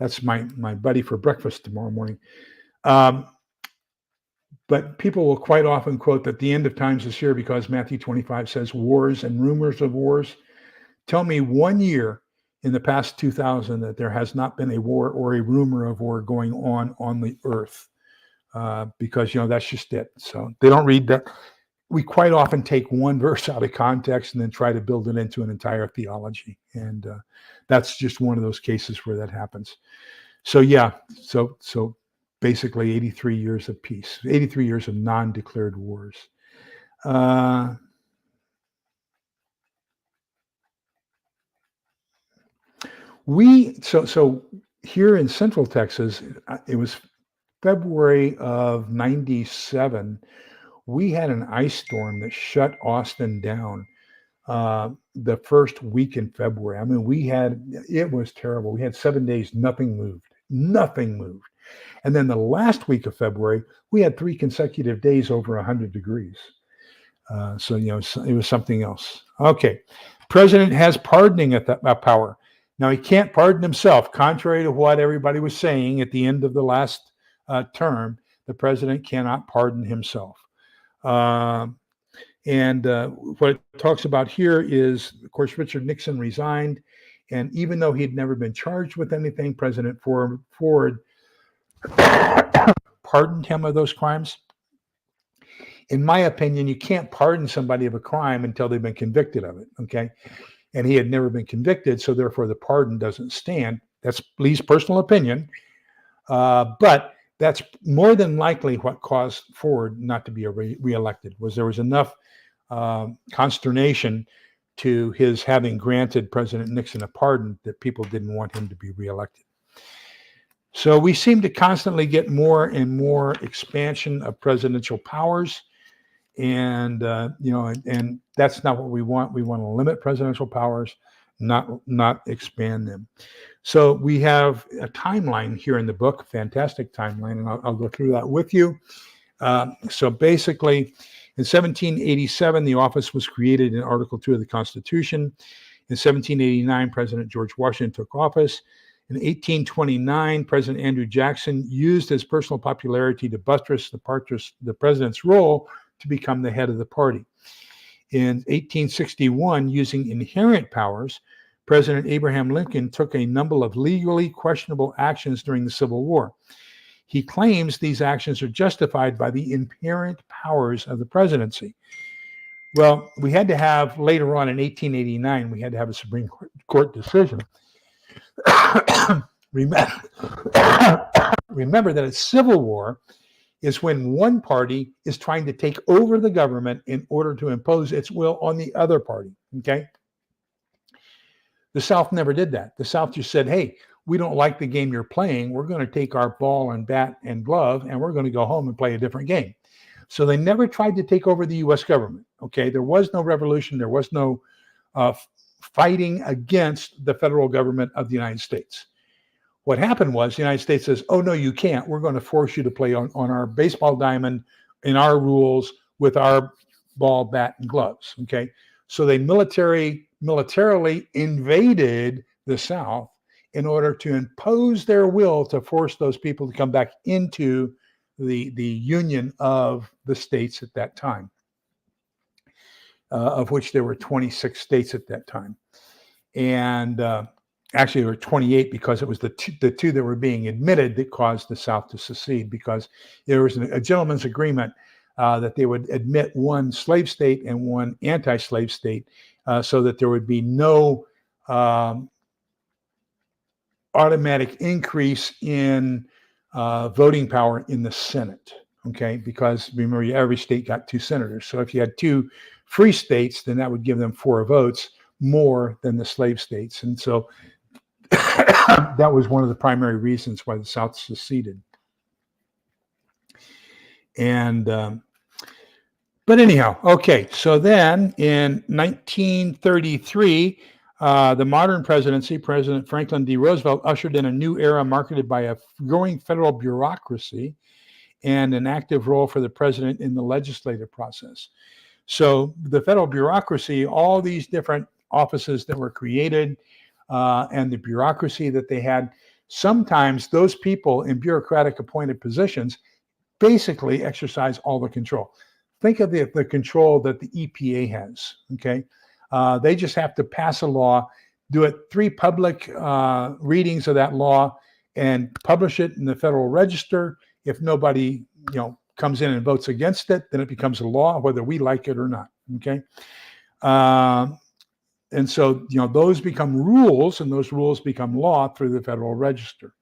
That's my buddy for breakfast tomorrow morning. But people will quite often quote that the end of times is here because Matthew 25 says wars and rumors of wars. Tell me 1 year in the past 2000 that there has not been a war or a rumor of war going on the earth, because that's just it. So they don't read that. We quite often take one verse out of context and then try to build it into an entire theology, and that's just one of those cases where that happens. So so basically 83 years of peace, 83 years of non-declared wars. So here in Central Texas, it was February of 97. We had an ice storm that shut Austin down the first week in February. I mean, it was terrible. We had 7 days, nothing moved. And then the last week of February, we had 3 consecutive days over 100 degrees. So it was something else. Okay. President has pardoning power. Now, he can't pardon himself, contrary to what everybody was saying at the end of the last term. The president cannot pardon himself. And what it talks about here is, of course, Richard Nixon resigned. And even though he had never been charged with anything, President Ford pardoned him of those crimes. In my opinion, you can't pardon somebody of a crime until they've been convicted of it, okay? And he had never been convicted, so therefore the pardon doesn't stand. That's Lee's personal opinion. But that's more than likely what caused Ford not to be reelected, was there was enough consternation to his having granted President Nixon a pardon that people didn't want him to be reelected. So we seem to constantly get more and more expansion of presidential powers. And, and that's not what we want. We want to limit presidential powers, not expand them. So we have a timeline here in the book, fantastic timeline, and I'll go through that with you. So basically, in 1787, the office was created in Article 2 of the Constitution. In 1789, President George Washington took office. In 1829, President Andrew Jackson used his personal popularity to buttress the president's role to become the head of the party. In 1861, using inherent powers, President Abraham Lincoln took a number of legally questionable actions during the Civil War. He claims these actions are justified by the inherent powers of the presidency. Well, we had to have, later on in 1889, we had to have a Supreme Court decision. Remember that a civil war is when one party is trying to take over the government in order to impose its will on the other party, okay? The South never did that. The South just said, hey, we don't like the game you're playing. We're going to take our ball and bat and glove, and we're going to go home and play a different game. So they never tried to take over the U.S. government, okay? There was no revolution. There was no fighting against the federal government of the United States. What happened was the United States says, oh, no, you can't. We're going to force you to play on our baseball diamond in our rules with our ball, bat, and gloves. Okay, so they militarily invaded the South in order to impose their will to force those people to come back into the union of the states at that time, of which there were 26 states at that time. And actually, there were 28 because it was the two that were being admitted that caused the South to secede, because there was a gentleman's agreement that they would admit one slave state and one anti-slave state, so that there would be no automatic increase in voting power in the Senate. Okay, because remember, every state got 2 senators. So if you had 2 free states, then that would give them 4 votes more than the slave states. And so that was one of the primary reasons why the South seceded. And but anyhow, okay, so then in 1933, the modern presidency, President Franklin D. Roosevelt, ushered in a new era marketed by a growing federal bureaucracy and an active role for the president in the legislative process. So the federal bureaucracy, all these different offices that were created, and the bureaucracy that they had, sometimes those people in bureaucratic appointed positions basically exercise all the control. Think of the control that the EPA has, okay? They just have to pass a law, do it 3 public readings of that law, and publish it in the Federal Register. If nobody, comes in and votes against it, then it becomes a law, whether we like it or not, okay? And so, those become rules, and those rules become law through the Federal Register.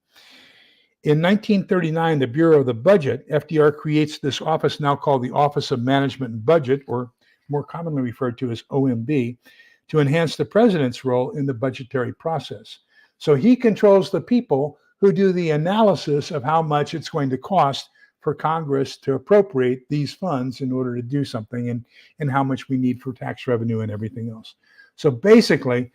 In 1939, the Bureau of the Budget, FDR creates this office now called the Office of Management and Budget, or more commonly referred to as OMB, to enhance the president's role in the budgetary process. So he controls the people who do the analysis of how much it's going to cost for Congress to appropriate these funds in order to do something, and how much we need for tax revenue and everything else. So basically,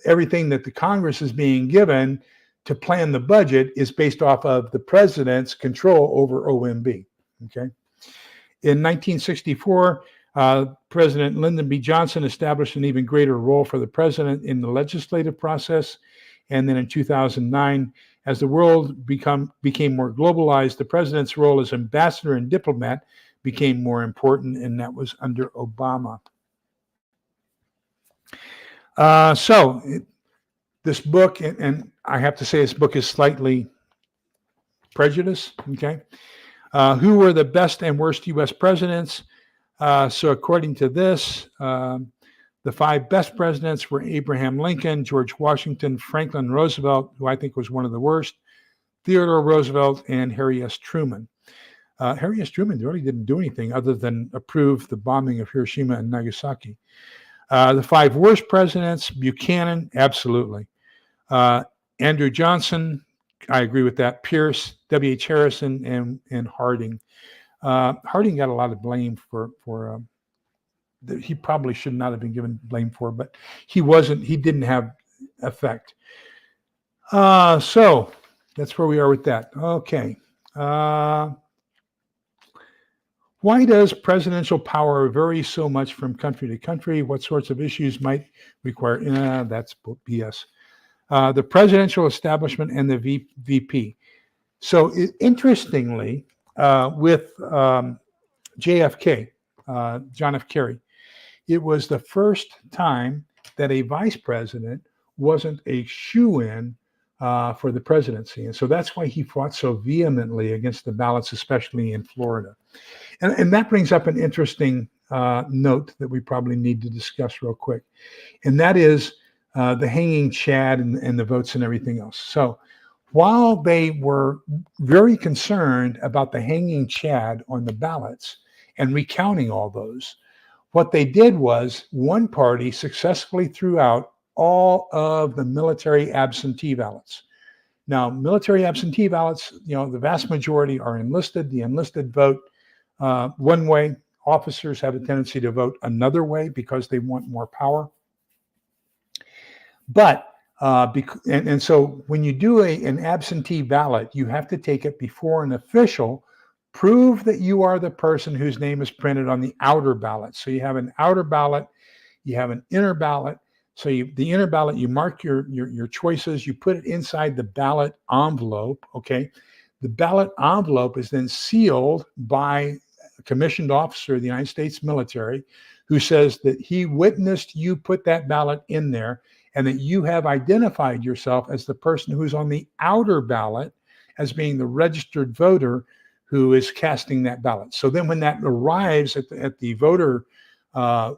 everything that the Congress is being given to plan the budget is based off of the president's control over OMB. Okay. In 1964, President Lyndon B. Johnson established an even greater role for the president in the legislative process. And then in 2009, as the world became more globalized, the president's role as ambassador and diplomat became more important, and that was under Obama. This book, and I have to say this book is slightly prejudiced, okay? Who were the best and worst U.S. presidents? So according to this, the 5 best presidents were Abraham Lincoln, George Washington, Franklin Roosevelt, who I think was one of the worst, Theodore Roosevelt, and Harry S. Truman. Harry S. Truman really didn't do anything other than approve the bombing of Hiroshima and Nagasaki. The 5 worst presidents: Buchanan, absolutely. Andrew Johnson, I agree with that. Pierce, W.H. Harrison, and Harding. Harding got a lot of blame for he probably should not have been given blame for, but he didn't have effect. So that's where we are with that. Okay. Why does presidential power vary so much from country to country? What sorts of issues might require? That's BS. The presidential establishment and the VP. So interestingly, with JFK, John F. Kerry, it was the first time that a vice president wasn't a shoo-in for the presidency. And so that's why he fought so vehemently against the ballots, especially in Florida. And that brings up an interesting note that we probably need to discuss real quick. And that is the hanging chad and the votes and everything else. So while they were very concerned about the hanging chad on the ballots and recounting all those, what they did was one party successfully threw out all of the military absentee ballots. Now, military absentee ballots, the vast majority are enlisted. The enlisted vote one way. Officers have a tendency to vote another way because they want more power. But so when you do an absentee ballot, you have to take it before an official Prove that you are the person whose name is printed on the outer ballot. So you have an outer ballot, you have an inner ballot. So the inner ballot, you mark your choices, you put it inside the ballot envelope, okay? The ballot envelope is then sealed by a commissioned officer of the United States military who says that he witnessed you put that ballot in there and that you have identified yourself as the person who's on the outer ballot as being the registered voter who is casting that ballot. So then when that arrives at the voter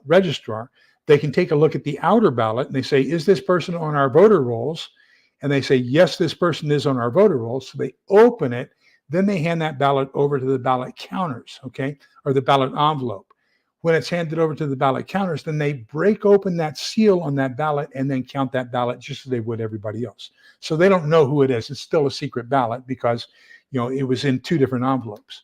registrar, they can take a look at the outer ballot and they say, is this person on our voter rolls? And they say, yes, this person is on our voter rolls. So they open it. Then they hand that ballot over to the ballot counters, okay, or the ballot envelope. When it's handed over to the ballot counters, then they break open that seal on that ballot and then count that ballot just as they would everybody else. So they don't know who it is. It's still a secret ballot because, it was in two different envelopes.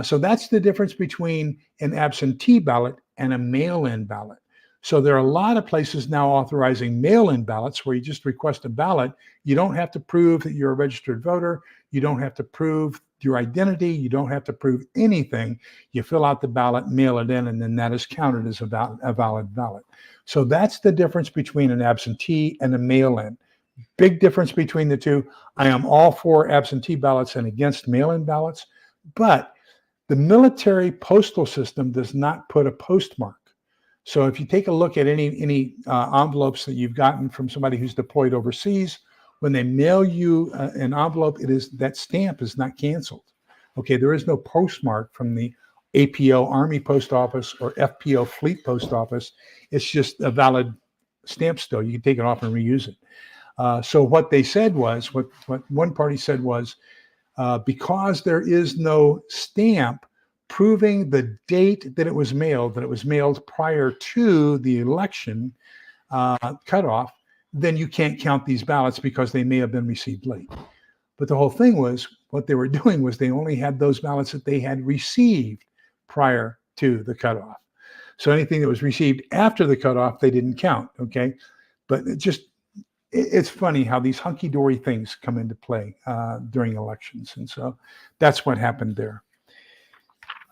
So that's the difference between an absentee ballot and a mail-in ballot. So there are a lot of places now authorizing mail-in ballots where you just request a ballot. You don't have to prove that you're a registered voter. You don't have to prove your identity. You don't have to prove anything. You fill out the ballot, mail it in, and then that is counted as a valid ballot. So that's the difference between an absentee and a mail-in. Big difference between the two. I am all for absentee ballots and against mail-in ballots, but the military postal system does not put a postmark. So if you take a look at any envelopes that you've gotten from somebody who's deployed overseas, when they mail you an envelope, that stamp is not canceled. Okay, there is no postmark from the APO Army Post Office or FPO Fleet Post Office. It's just a valid stamp still. You can take it off and reuse it. So what they said was, what one party said was, because there is no stamp proving the date that it was mailed prior to the election cutoff, then you can't count these ballots because they may have been received late. But the whole thing was, what they were doing was they only had those ballots that they had received prior to the cutoff. So anything that was received after the cutoff, they didn't count, okay? But it's funny how these hunky-dory things come into play during elections. And so that's what happened there.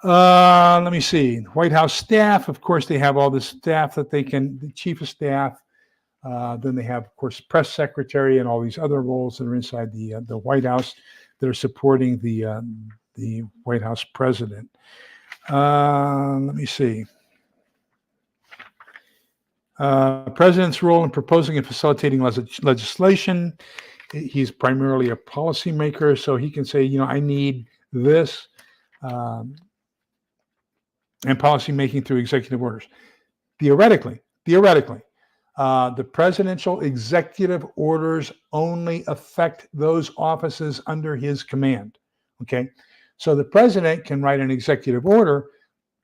Let me see. White House staff, of course, they have all the staff that they can, the chief of staff. Then they have, of course, press secretary and all these other roles that are inside the White House that are supporting the White House president. Let me see. President's role in proposing and facilitating legislation. He's primarily a policymaker, so he can say, I need this, and policymaking through executive orders. Theoretically, the presidential executive orders only affect those offices under his command. Okay, so the president can write an executive order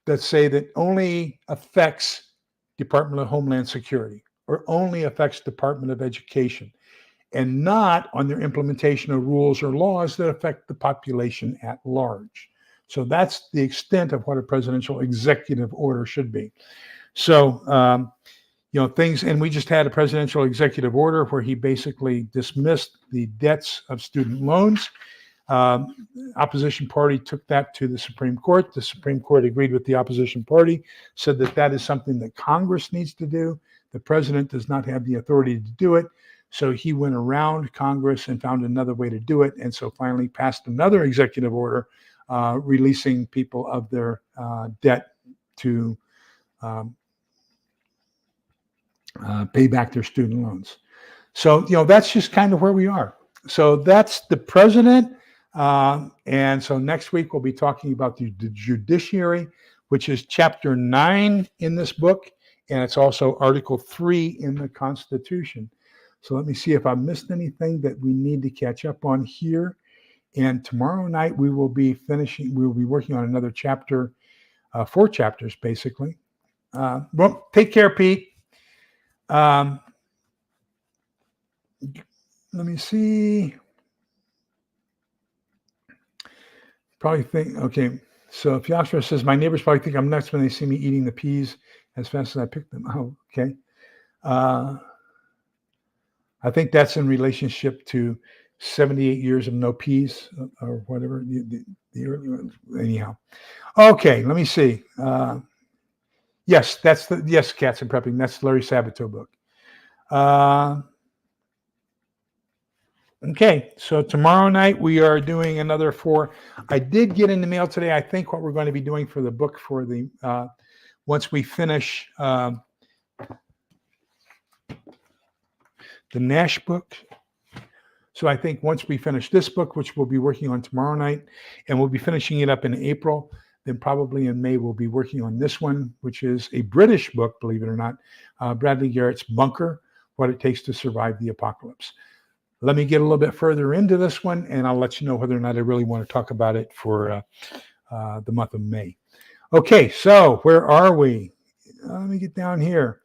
that say that only affects Department of Homeland Security or only affects Department of Education, and not on their implementation of rules or laws that affect the population at large. So that's the extent of what a presidential executive order should be. So, things, and we just had a presidential executive order where he basically dismissed the debts of student loans. Opposition party took that to the Supreme Court. The Supreme Court agreed with the opposition party, said that is something that Congress needs to do. The president does not have the authority to do it. So he went around Congress and found another way to do it. And so finally passed another executive order releasing people of their debt to pay back their student loans. So, that's just kind of where we are. So that's the president. And so next week we'll be talking about the judiciary, which is chapter 9 in this book. And it's also article 3 in the Constitution. So let me see if I missed anything that we need to catch up on here. And tomorrow night we will be working on another chapter, 4 chapters basically. Well, take care, Pete. Let me see. Probably think, okay. So if Yashra says, my neighbors probably think I'm nuts when they see me eating the peas as fast as I pick them. Oh, okay. I think that's in relationship to 78 years of no peas or whatever. Anyhow. Okay, let me see. Yes, yes, Cats and Prepping. That's the Larry Sabato book. Okay, so tomorrow night we are doing another 4. I did get in the mail today, I think, what we're going to be doing for the book for the once we finish the Nash book. So I think once we finish this book, which we'll be working on tomorrow night, and we'll be finishing it up in April, then probably in May we'll be working on this one, which is a British book, believe it or not, Bradley Garrett's Bunker, What It Takes to Survive the Apocalypse. Let me get a little bit further into this one, and I'll let you know whether or not I really want to talk about it for the month of May. Okay, so where are we? Let me get down here.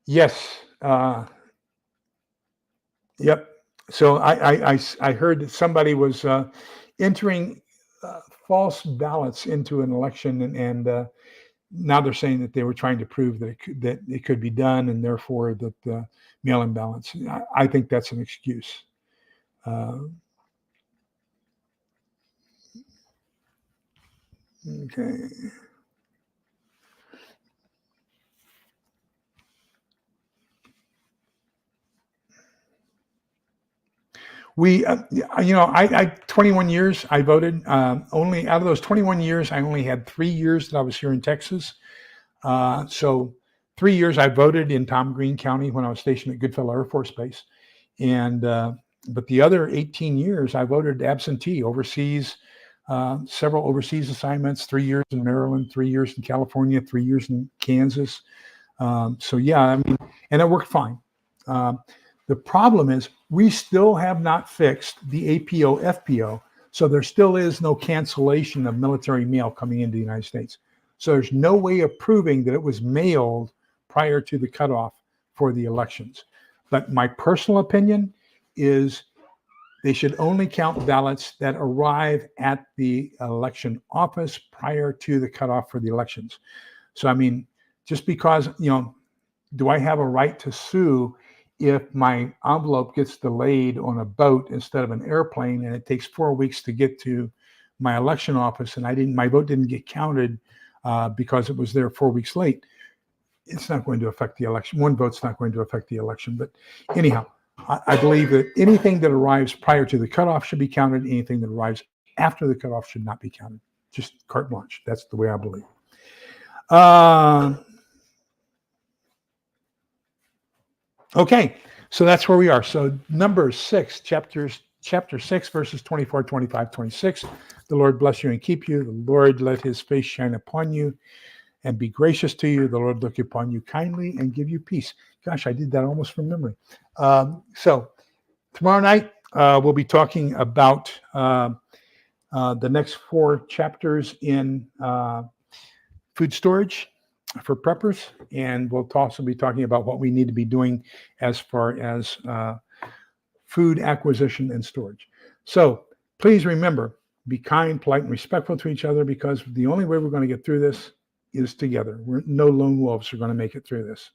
Yes. Yep. So I heard that somebody was entering false ballots into an election, and now they're saying that they were trying to prove that it could be done, and therefore that the mail-in ballots. I think that's an excuse. Okay. We, I 21 years I voted. Only out of those 21 years, I only had 3 years that I was here in Texas. So 3 years I voted in Tom Green County when I was stationed at Goodfellow Air Force Base, and but the other 18 years I voted absentee overseas. Several overseas assignments: 3 years in Maryland, 3 years in California, 3 years in Kansas. So yeah, I mean, and it worked fine. The problem is we still have not fixed the APO FPO, so there still is no cancellation of military mail coming into the United States. So there's no way of proving that it was mailed prior to the cutoff for the elections. But my personal opinion is they should only count ballots that arrive at the election office prior to the cutoff for the elections. So, I mean, just because, do I have a right to sue if my envelope gets delayed on a boat instead of an airplane, and it takes 4 weeks to get to my election office, and my vote didn't get counted because it was there 4 weeks late? It's not going to affect the election. One vote's not going to affect the election. But anyhow, I believe that anything that arrives prior to the cutoff should be counted. Anything that arrives after the cutoff should not be counted. Just carte blanche. That's the way I believe. Okay, so that's where we are. So number 6, chapter 6, verses 24, 25, 26. The Lord bless you and keep you. The Lord let his face shine upon you and be gracious to you. The Lord look upon you kindly and give you peace. Gosh, I did that almost from memory. So tomorrow night, we'll be talking about the next 4 chapters in food storage for preppers, and we'll also be talking about what we need to be doing as far as food acquisition and storage. So please remember, be kind, polite, and respectful to each other, because the only way we're going to get through this is together. No lone wolves are going to make it through this.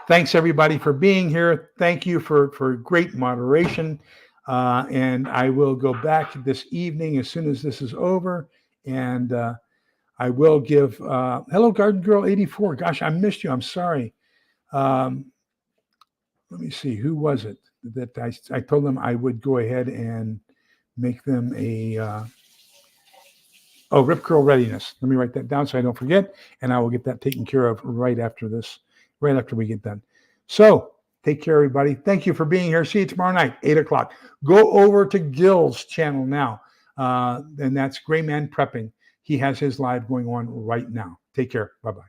Thanks everybody for being here. Thank you for great moderation. And I will go back this evening as soon as this is over, and I will give, hello, Garden Girl 84. Gosh, I missed you. I'm sorry. Let me see. Who was it that I told them I would go ahead and make them a, Rip Curl Readiness. Let me write that down so I don't forget, and I will get that taken care of right after we get done. So take care, everybody. Thank you for being here. See you tomorrow night, 8 o'clock. Go over to Gil's channel now, and that's Gray Man Prepping. He has his live going on right now. Take care. Bye-bye.